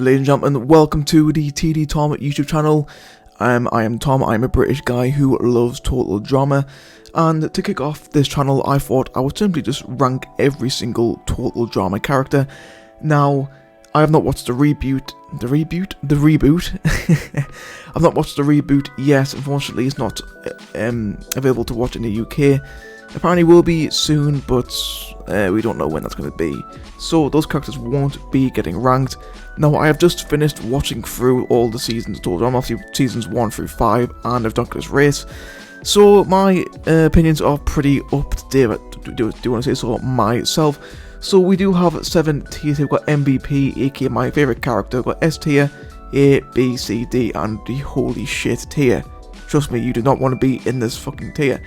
Ladies and gentlemen, welcome to the TD Tom YouTube channel. I am Tom. I'm a British guy who loves total drama, and to kick off this channel I thought I would simply just rank every single total drama character. Now, I have not watched the reboot. I've not watched the reboot yet. Unfortunately, it's not available to watch in the UK. Apparently will be soon, but we don't know when that's going to be. So those characters won't be getting ranked. Now, I have just finished watching through all the seasons of Total Drama, obviously seasons 1 through 5, and I've done this race. So my opinions are pretty up to date. Do you want to say so myself? So we do have 7 tiers. We've got MVP, aka my favourite character. We've got S tier, A, B, C, D, and the holy shit tier. Trust me, you do not want to be in this fucking tier.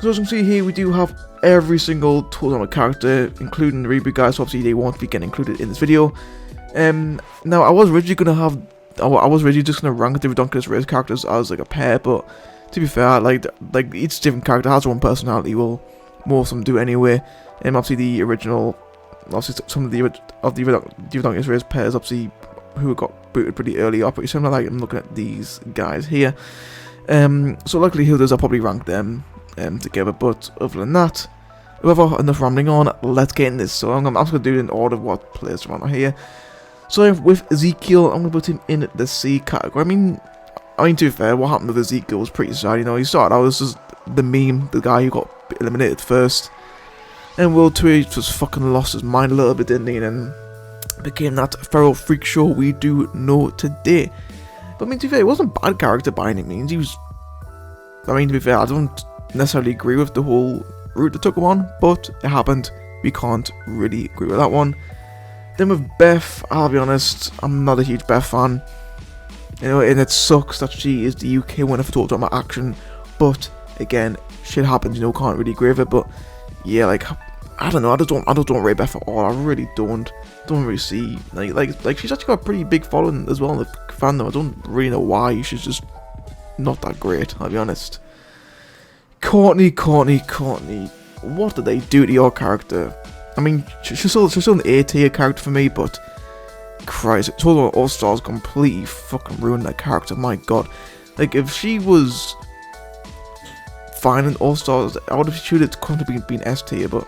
So as you can see here, we do have every single Total Drama character, including the reboot guys. So obviously they won't be getting included in this video. Now I was originally just gonna rank the Redonkulous race characters as like a pair, but to be fair, like each different character has their own personality. Well, most of them do anyway. Obviously the original, obviously some of the Redonkulous race pairs, obviously who got booted pretty early are pretty similar. Like I'm looking at these guys here. So luckily Hilders I'll probably rank them together, but other than that, without enough rambling on, let's get in this. So I'm just going to do it in order of what players are on here. So with Ezekiel, I'm going to put him in the C category. I mean to be fair, what happened with Ezekiel was pretty sad. You know, he started out as just the meme, the guy who got eliminated first, and World 2 he just fucking lost his mind a little bit, didn't he, and then became that feral freak show we do know today. But I mean, to be fair, he wasn't a bad character by any means. He was, I mean, to be fair, I don't necessarily agree with the whole route they took him on, but it happened. We can't really agree with that one. Then with Beth, I'll be honest, I'm not a huge Beth fan. You know, and it sucks that she is the UK winner for Total Drama Action, but again, shit happens, you know, can't really agree with it. But yeah, like I don't know, I don't rate Beth at all. I really don't really see like she's actually got a pretty big following as well in the fandom. I don't really know why. She's just not that great, I'll be honest. Courtney, what did they do to your character? I mean, she's still an A tier character for me, but Christ, Total All Stars completely fucking ruined that character. My God, like if she was fine in All Stars, I would have should have come to been S tier, but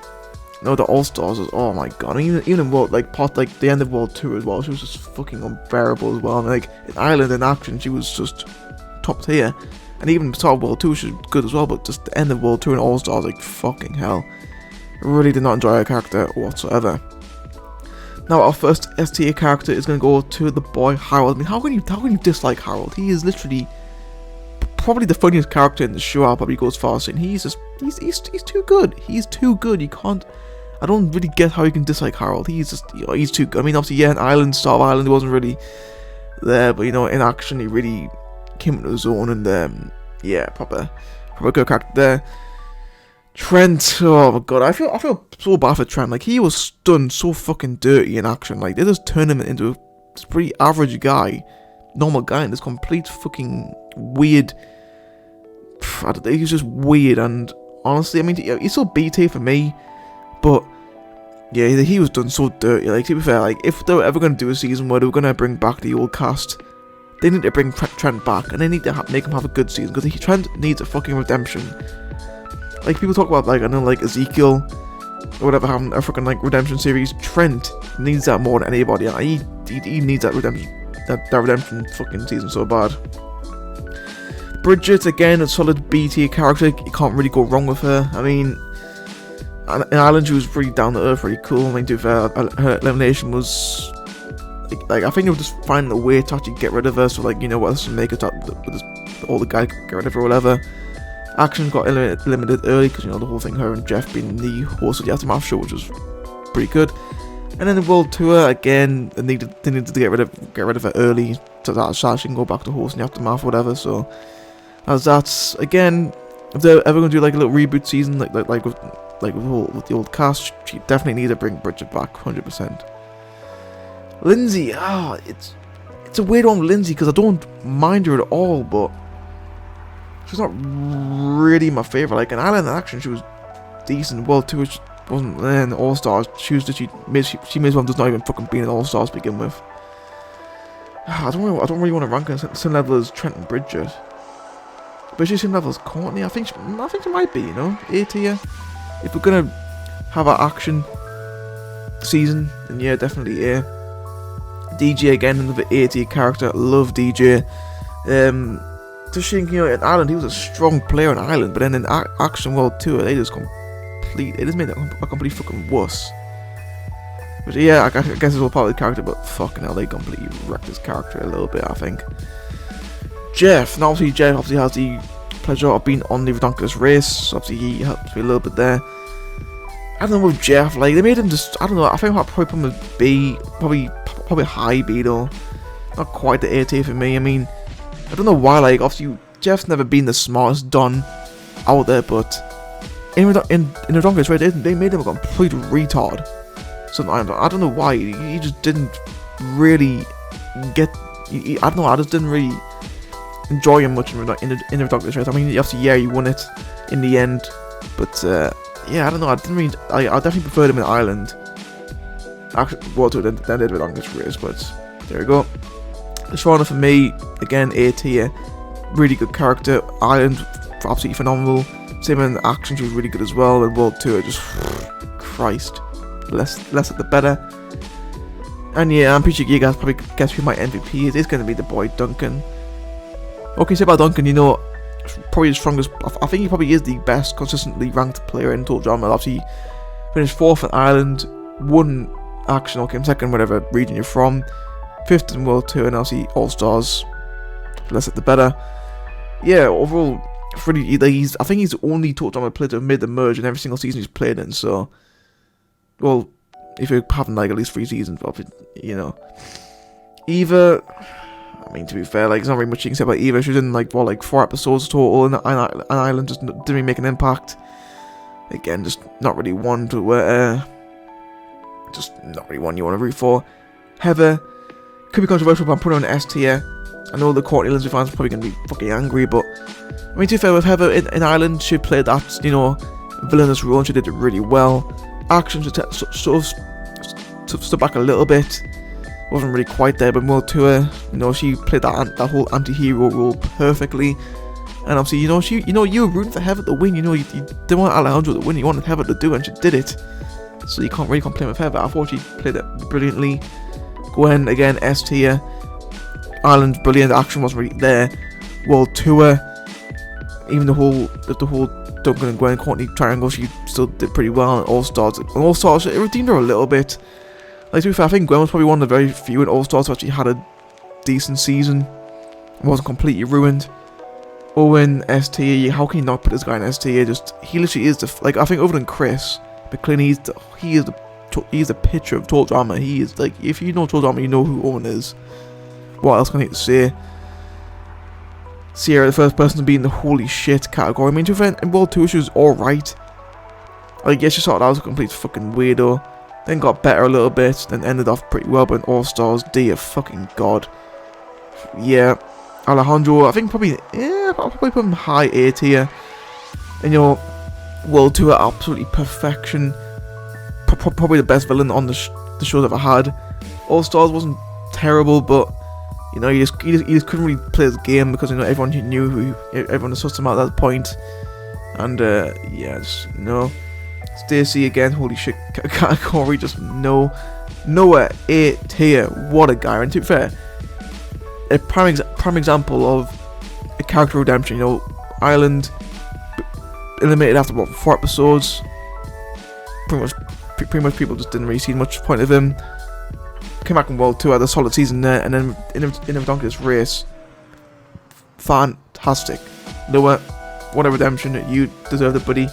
no, the All Stars was, oh my God. I mean, even in World, like the end of World 2 as well, she was just fucking unbearable as well. I mean, like in Ireland in Action, she was just top tier. And even start of World 2 she was good as well, but just the end of World 2 and All Stars, like fucking hell. Really did not enjoy her character whatsoever. Now our first S tier character is going to go to the boy Harold. I mean, how can you dislike Harold? He is literally probably the funniest character in the show. I'll probably go as far as saying he's too good. He's too good. You can't. I don't really get how you can dislike Harold. He's just, you know, he's too good. I mean, obviously, yeah, in Ireland, Star of Ireland, he wasn't really there, but you know, in Action, he really came into his own, and yeah, proper good character there. Trent, oh my God, I feel so bad for Trent. Like he was done so fucking dirty in Action. Like they just turned him into a pretty average guy, normal guy, in this complete fucking weird. I don't know, he's just weird, and honestly, I mean, he's still B tier for me, but yeah, he was done so dirty. Like to be fair, like if they were ever going to do a season where they were going to bring back the old cast, they need to bring Trent back, and they need to make him have a good season, because Trent needs a fucking redemption. Like people talk about, like I know, like Ezekiel or whatever having a fucking like redemption series. Trent needs that more than anybody. He needs that redemption, that redemption fucking season so bad. Bridget, again, a solid B tier character. You can't really go wrong with her. I mean, in Ireland she was pretty down to earth, pretty cool. I mean, to be fair, her elimination was like I think they were just finding a way to actually get rid of her. So like, you know what, let's make it up with all the guys get rid of her or whatever. Action got eliminated early because, you know, the whole thing, her and Jeff being the host of the Aftermath show, which was pretty good. And then the World Tour, again, they needed to get rid of her early so that she can go back to hosting the Aftermath or whatever. So as that's, again, if they're ever going to do like a little reboot season with the old cast, she definitely need to bring Bridget back 100%. Lindsay, it's a weird one with Lindsay because I don't mind her at all, but she's not really my favourite. Like in Island Action, she was decent. World 2, she wasn't in All Stars. She may as well just not even fucking be in All Stars to begin with. I don't really want to rank her same level as Trenton Bridget. But she's same level as Courtney. I think she might be, you know, A tier. If we're gonna have an action season, then yeah, definitely A. DJ again, another A tier character. Love DJ. Just think, you know, in Ireland he was a strong player in Ireland, but then in Action World Tour they just made it a complete fucking wuss. But yeah, I guess it's all part of the character, but fucking hell, they completely wrecked his character a little bit, I think. Jeff, now obviously Jeff has the pleasure of being on the Redonkulous race, obviously he helped me a little bit there. I don't know with Jeff, like, they made him just, I don't know, I think I'll probably put him as B, probably high B though. Not quite the A tier for me. I mean, I don't know why, like, obviously Jeff's never been the smartest Don out there, but in the Redonkulous race, they made him a complete retard. So I don't know why, he just didn't really get, I don't know, I just didn't really enjoy him much in the Redonkulous race. I mean, obviously, yeah, he won it in the end, but yeah, I don't know, I definitely preferred him in Ireland. Actually, well, to the end of the Redonkulous race, but there we go. Shauna for me, again, A tier, really good character. Ireland, absolutely phenomenal. Same in action, she was really good as well. And World Tour, just Christ. Less of the better. And yeah, I'm pretty sure you guys probably guess who my MVP is. It's going to be the boy Duncan. Okay, so about Duncan, you know, probably the strongest. I think he probably is the best consistently ranked player in Total Drama. Obviously, finished 4th in Ireland, 1 action, okay, 2nd, whatever region you're from, 5th in World Tour, and obviously All Stars. Less of the better. Yeah, overall, really, I think he's the only Total Drama player to have made the merge in every single season he's played in. So. Well, if you're having like at least 3 seasons of it, you know. Eva, I mean, to be fair, like, there's not very much you can say about Eva. She was in like 4 episodes total in Ireland, just didn't really make an impact. Again, just not really one to just not really one you want to root for. Heather could be controversial, but I'm putting her on S tier. I know the Courtney Lindsay fans are probably gonna be fucking angry, but I mean, to be fair, with Heather in Ireland, she played that, you know, villainous role, and she did it really well. Action sort of stood back a little bit, wasn't really quite there, but more to her, you know, she played that whole anti-hero role perfectly. And obviously, you know, you were rooting for Heather to win. You know, you didn't want Alejandro to win, you wanted Heather to do it, and she did it. So you can't really complain with Heather. I thought she played it brilliantly. Gwen, again, S tier. Ireland, brilliant. The action wasn't really there. World Tour, even the whole Duncan and Gwen Courtney triangle, she still did pretty well. And All Stars, it redeemed her a little bit. Like, to be fair, I think Gwen was probably one of the very few in All Stars who actually had a decent season and wasn't completely ruined. Owen, S tier. How can you not put this guy in S tier? Just, he literally is the, like, I think other than Chris McLean, he is the picture of Total Drama. He is, like, if you know Total Drama, you know who Owen is. What else can I say? Sierra, the first person to be in the holy shit category. I mean, to be fair, in World Tour, she was alright. Like, yeah, she started out as a complete fucking weirdo, then got better a little bit, then ended off pretty well, but in All Stars, dear fucking god. Yeah, Alejandro, I think probably, yeah, I'll probably put him high A tier. And, you know, World Tour, absolutely perfection. Probably the best villain on the show's ever had. All Stars wasn't terrible, but you know, he just couldn't really play his game because, you know, everyone knew everyone sussed him out at that point. And yeah, just, you know, Stacey again, holy shit category, just nowhere A tier. What a guy. And to be fair, a prime example of a character redemption. You know, Ireland eliminated after what, 4 episodes. Pretty much people just didn't really see much point of him. Came back in World Tour, had a solid season there, and then in a Redonkulous race, fantastic. Noah, what a redemption. You deserve it, buddy.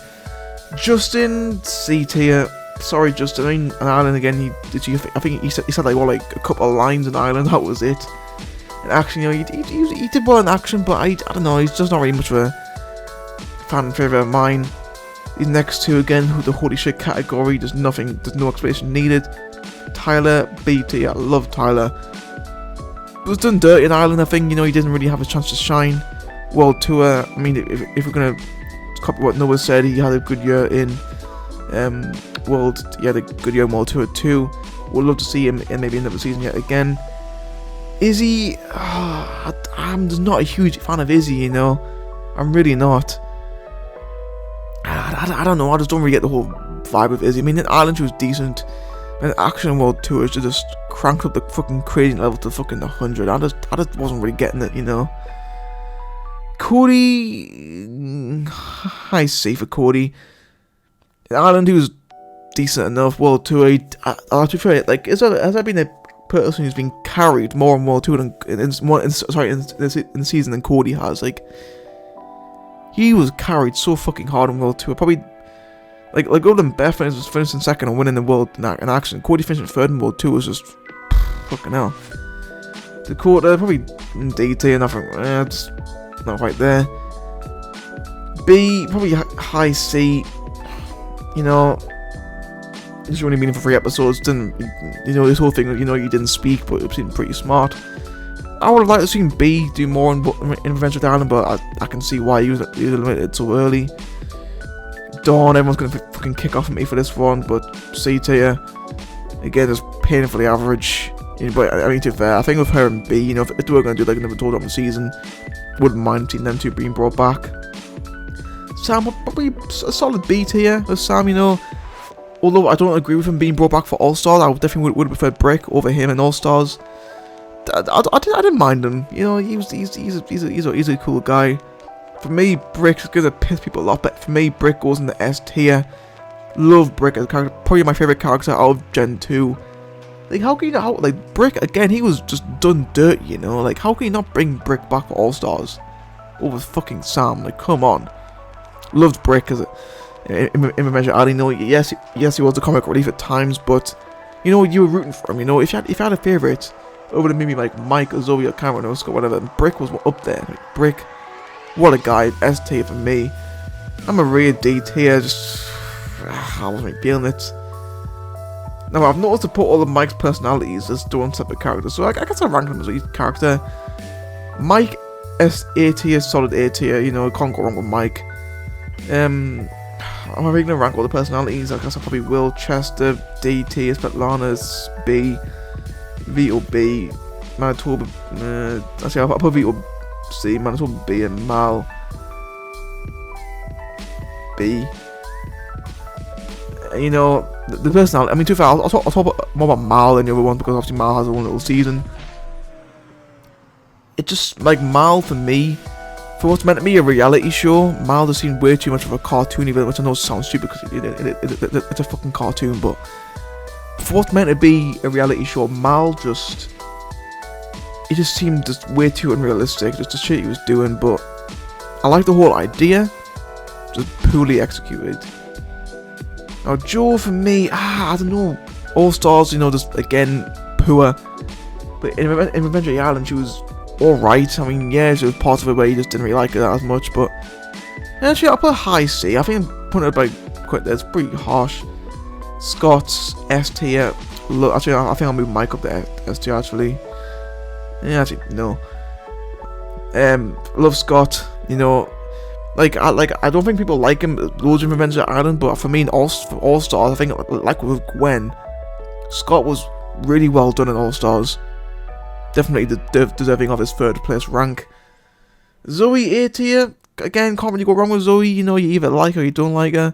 Justin, C tier. Sorry, Justin. I mean, in Ireland again, I think he said like, what, like a couple of lines in Ireland. That was it. In action, you know, he did well in action, but I don't know. He's just not really much of a fan favourite of mine. These next two again, who the holy shit category. There's no explanation needed. Tyler, B tier. I love Tyler. Was done dirty in Ireland. I think, you know, he didn't really have a chance to shine. World Tour. I mean, if we're gonna copy what Noah said, he had a good year in World. He had a good year in World Tour too. Would love to see him in maybe another season yet again. Izzy, I'm just not a huge fan of Izzy, you know. I'm really not. I don't know, I just don't really get the whole vibe of Izzy. I mean, in Ireland she was decent. In Action World Tour, she just cranked up the fucking crazy level to fucking 100. I just wasn't really getting it, you know. Cody, I say for Cody. In Ireland, he was decent enough. World Tour, to be fair, like, has there been a person who's been carried more in World Tour than in the season than Cody has? Like, he was carried so fucking hard in World Tour. Probably, like Golden Beth was finishing second and winning the world in action. Cody finishing third in World Tour was just fucking hell. Dakota, probably in DT, nothing, just not quite there. B, probably high C. You know, it's only been for 3 episodes. Didn't, you know, this whole thing, you know, you didn't speak, but it seemed pretty smart. I would have liked to see B do more in Revenge of the Island, but I can see why he was eliminated so early. Dawn, everyone's going to fucking kick off at me for this one, but C tier, again, is painfully average. You know, but I mean, to be fair, I think with her and B, you know, if they were going to do like another total of the season, wouldn't mind seeing them two being brought back. Sam, probably a solid B tier with Sam, you know. Although I don't agree with him being brought back for All-Stars, I definitely would have preferred Brick over him in All-Stars. I didn't mind him, you know. He's a cool guy. For me, Brick's gonna piss people off, but for me, Brick goes in the S tier. Love Brick as a character, probably my favorite character out of Gen 2. Like, how can you not, like, Brick, again, he was just done dirty, you know. Like, how can you not bring Brick back for All-Stars over fucking Sam? Like, come on. Loved Brick as in Revenge of the Island. You know, yes, he was the comic relief at times, but you know, you were rooting for him. You know, if you had a favorite over than maybe like Mike or Zoe or Cameron or Scott, whatever, Brick was up there. Like, Brick, what a guy. S tier for me. I'm a real D tier. Just I wasn't feeling it. Now I've noticed to put all of Mike's personalities as two separate characters, so I guess I rank them as each character. Mike, A tier, solid A tier. You know, can't go wrong with Mike. Am I really gonna rank all the personalities? I guess I probably will. Chester, D tier, Svetlana's B, Vito B, Manitoba. Actually, I'll put Vito C, Manitoba B, and Mal B. You know, the personality. I mean, to be fair, I'll talk more about Mal than the other one because obviously Mal has a own little season. It just, like, Mal for me, for what's meant to be a reality show, Mal just seemed way too much of a cartoony villain, which I know sounds stupid because it's a fucking cartoon, but for what's meant to be a reality show, Mal just, it just seemed just way too unrealistic, just the shit he was doing. But I like the whole idea, just poorly executed. Now Joe, for me, I don't know, All-Stars, you know, just again poor, but in Revenge of the Island, she was alright. I mean, yeah, there was parts of it where you just didn't really like it as much, but actually I'll put a high C. I think I'm putting it about quite there. It's pretty harsh. Scott's S tier. Actually, I think I'll move Mike up there. S tier, actually. Yeah, actually, no. Love Scott. You know, I don't think people like him loads in Revenge of the Island, but for me in All-Stars, I think like with Gwen, Scott was really well done in All-Stars. Definitely deserving of his 3rd place rank. Zoe A tier. Again, can't really go wrong with Zoe. You know, you either like her or you don't like her.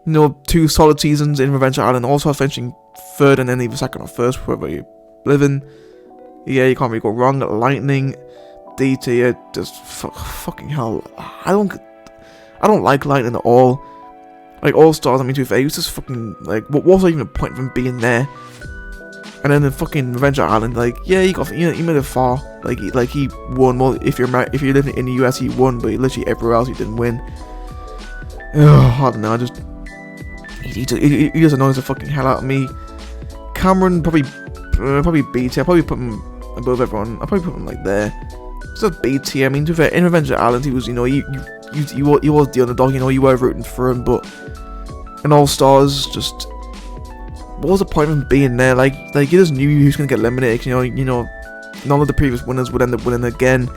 You know, 2 solid seasons in Revenge of the Island. Also finishing 3rd and then either 2nd or 1st, wherever you're living. Yeah, you can't really go wrong. Lightning, D tier. Just fucking hell. I don't like Lightning at all. Like All-Stars, I mean, to be fair, he was just fucking, like, what was even the point of him being there? And then the fucking Revenge of the Island, like, yeah, he made it far. Like he won. Well, if you're living in the US, he won, but literally everywhere else he didn't win. Ugh, I don't know. He just annoys the fucking hell out of me. Cameron, probably B tier. I'll probably put him above everyone. I'll probably put him like there. So B tier. I mean, to be fair, in Revenge of the Island, he was, you know, he was the underdog. You know, you were rooting for him, but in All-Stars, just, what was the point of him being there? Like you just knew he was gonna get eliminated. You know, none of the previous winners would end up winning again.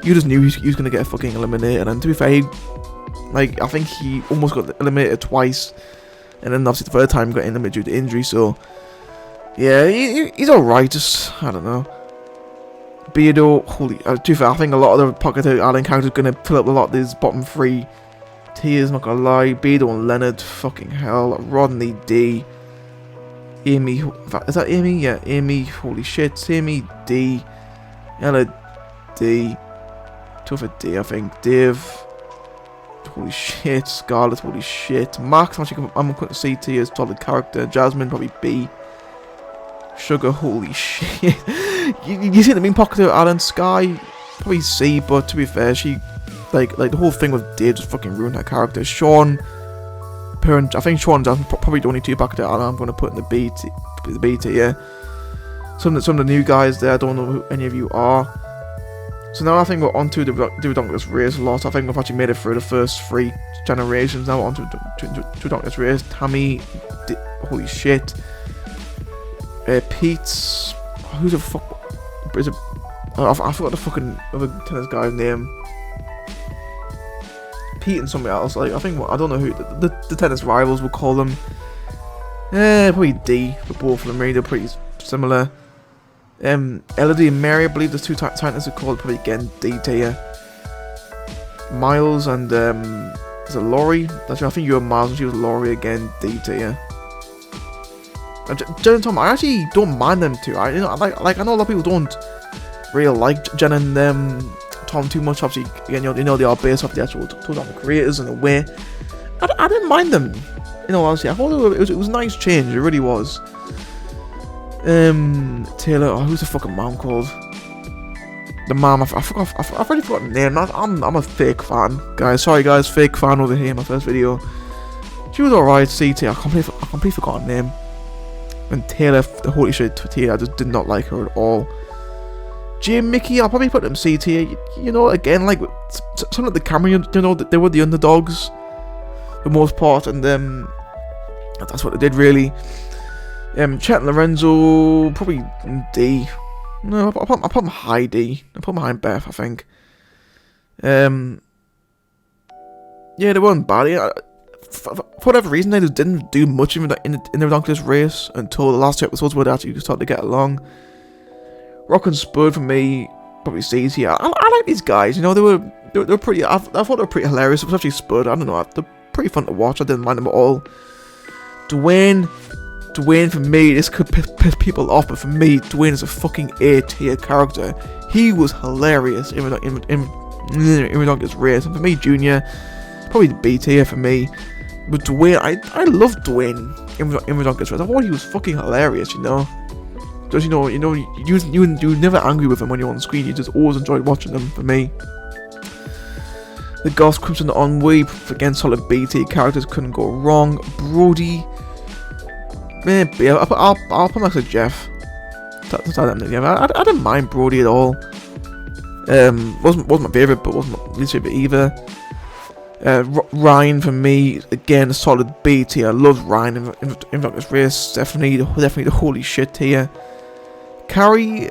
You just knew he was gonna get fucking eliminated. And to be fair, I think he almost got eliminated twice, and then obviously the 3rd time got eliminated due to injury. So yeah, he's alright. Just, I don't know. Beardo, holy, to be fair, I think a lot of the Pocket Island characters are going to fill up a lot of these bottom 3 tiers, not gonna lie. Beardo and Leonard, fucking hell. Rodney D. Amy, is that Amy? Yeah, Amy, holy shit. Amy D. Ella D. Tuffa D, I think. Dave, holy shit. Scarlet, holy shit. Max, actually, I'm going to C tier as solid character. Jasmine, probably B. Sugar, holy shit. you see the main Pocket Island? Sky, probably C, but to be fair, she, like the whole thing with Dave just fucking ruined her character. Sean, I think Sean and Jasmine probably the only 2 Pocket Island I'm going to put in the B tier. Some of the new guys there, I don't know who any of you are. So now I think we're on to the Redonkulous race a lot. I think we've actually made it through the first 3 generations. Now we're on to Redonkulous race. Tammy, holy shit. Pete's, who's the fuck? Is it? I forgot the fucking other tennis guy's name. Pete and somebody else. Like I think I don't know who the tennis rivals will call them. Probably D for both of them. Really, they're pretty similar. Elodie and Mary, I believe the 2 titans are called, probably again D tier. Miles and is it Laurie? I think you were Miles and she was Laurie again, D tier. Jen and Tom, I actually don't mind them too. I know a lot of people don't really like Jen and Tom too much. Obviously, again, you know they are based off the actual two creators in a way. I didn't mind them. You know, honestly, I thought it was a nice change. It really was. Taylor, who's the fucking mom called? The mom, I've already forgotten the name. I'm a fake fan, guys. Sorry, guys, fake fan over here in my first video. She was alright. CT, I completely forgot her name. And Taylor, the holy shit, Taylor, I just did not like her at all. Jim, Mickey, I'll probably put them C tier. You know, again, like some of the camera, you know, they were the underdogs, for the most part, and that's what they did really. Chet and Lorenzo, probably D. No, I'll put them high D. I'll put them behind Beth, I think. Yeah, they weren't bad. For whatever reason, they just didn't do much in the Redonkulous race until the last 2 episodes where they actually started to get along. Rock and Spud for me, probably C tier. I like these guys. You know, they were pretty. I thought they were pretty hilarious. It was actually Spud. I don't know. They're pretty fun to watch. I didn't mind them at all. Dwayne for me, this could piss people off, but for me, Dwayne is a fucking A tier character. He was hilarious in Redonkulous race, and for me, Junior, probably the B tier for me. But Dwayne, I love Dwayne in Redonkulous race. I thought he was fucking hilarious, you know. Just you never angry with him when you're on screen. You just always enjoyed watching them. For me, the Ghost Crimson Ennui, again solid B tier characters, couldn't go wrong. Brody, maybe I'll put next to Jeff. I didn't mind Brody at all. Wasn't my favorite, but wasn't my least favorite either. Ryan for me, again a solid B tier. I love Ryan in this race. Definitely the holy shit tier. Carrie,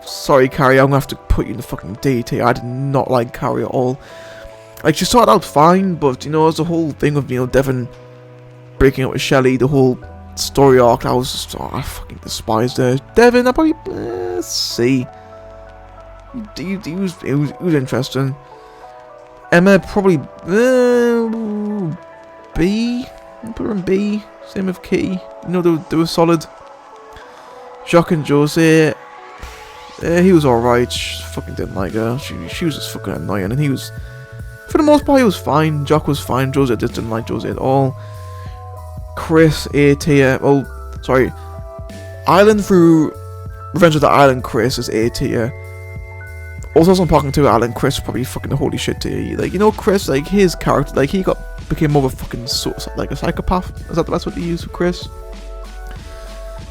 sorry Carrie, I'm gonna have to put you in the fucking D tier. I did not like Carrie at all. Like, she started out fine, but you know, as the whole thing of, you know, Devon breaking up with Shelly, the whole story arc, I fucking despised her. Devon, I probably C. He was interesting. Emma, probably B. I'll put her in B. Same with Kitty. You know, they were solid. Jacques and Jose, he was alright. Fucking didn't like her. She was just fucking annoying, and he was, for the most part, he was fine. Jock was fine. Jose just didn't like Jose at all. Chris, A tier. Well, sorry. Island through Revenge of the Island, Chris is A tier. Also, as I'm talking to Island, Chris probably fucking the holy shit tier. Like, you know, Chris, like, his character, like, he became more of a fucking like a psychopath. Is that the best word to use for Chris?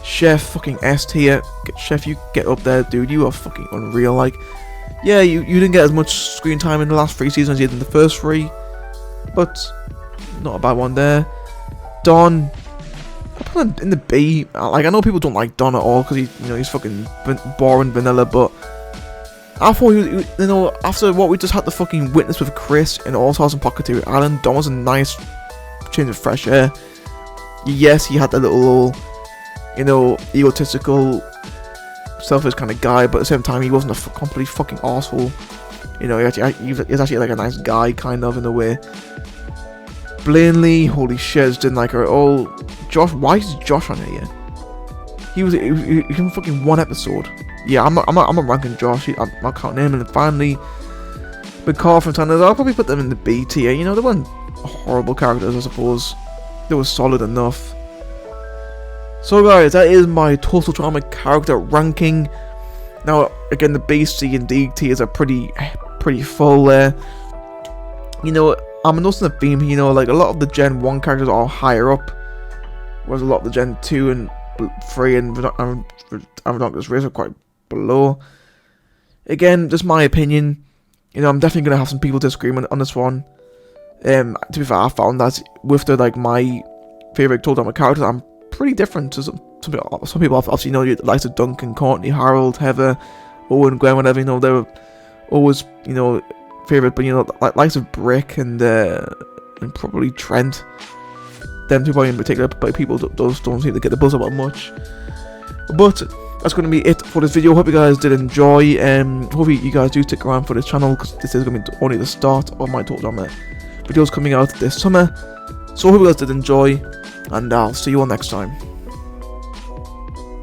Chef, fucking S tier. Chef, you get up there, dude. You are fucking unreal. Like, yeah, you didn't get as much screen time in the last 3 seasons as you did in the first 3, but not a bad one there. Don, I put him in the B. Like, I know people don't like Don at all because he's fucking boring vanilla, but I thought you know, after what we just had to fucking witness with Chris and all Stars and Pocket Island, Don was a nice change of fresh air. Yes, he had that little, you know, egotistical selfish kind of guy, but at the same time, he wasn't a complete fucking asshole. You know, he's actually like a nice guy, kind of, in a way. Blatantly, holy shit, just didn't like her at all. Josh, why is Josh on here? He was in fucking one episode. Yeah, I'm not ranking Josh. I'm counting him. And finally, with Carl from Tanner, I'll probably put them in the B tier. You know, they weren't horrible characters, I suppose. They were solid enough. So guys, that is my Total Drama character ranking. Now, again, the B, C, and D tiers are pretty full there. You know, I'm noticing a theme. You know, like a lot of the Gen 1 characters are higher up, whereas a lot of the Gen 2 and 3 and Avernon's Race are quite below. Again, just my opinion. You know, I'm definitely gonna have some people disagreeing on this one. To be fair, I found that with the my favorite Total Drama characters, I'm pretty different to some people. Obviously, you know, the likes of Duncan, Courtney, Harold, Heather, Owen, Gwen, whatever. You know, they were always, you know, favorite. But you know, likes of Brick and probably Trent. Them two in particular, but people those don't seem to get the buzz about much. But that's going to be it for this video. Hope you guys did enjoy. Hope you guys do stick around for this channel, because this is going to be only the start of my Total Drama videos coming out this summer. So I hope you guys did enjoy, and I'll see you all next time.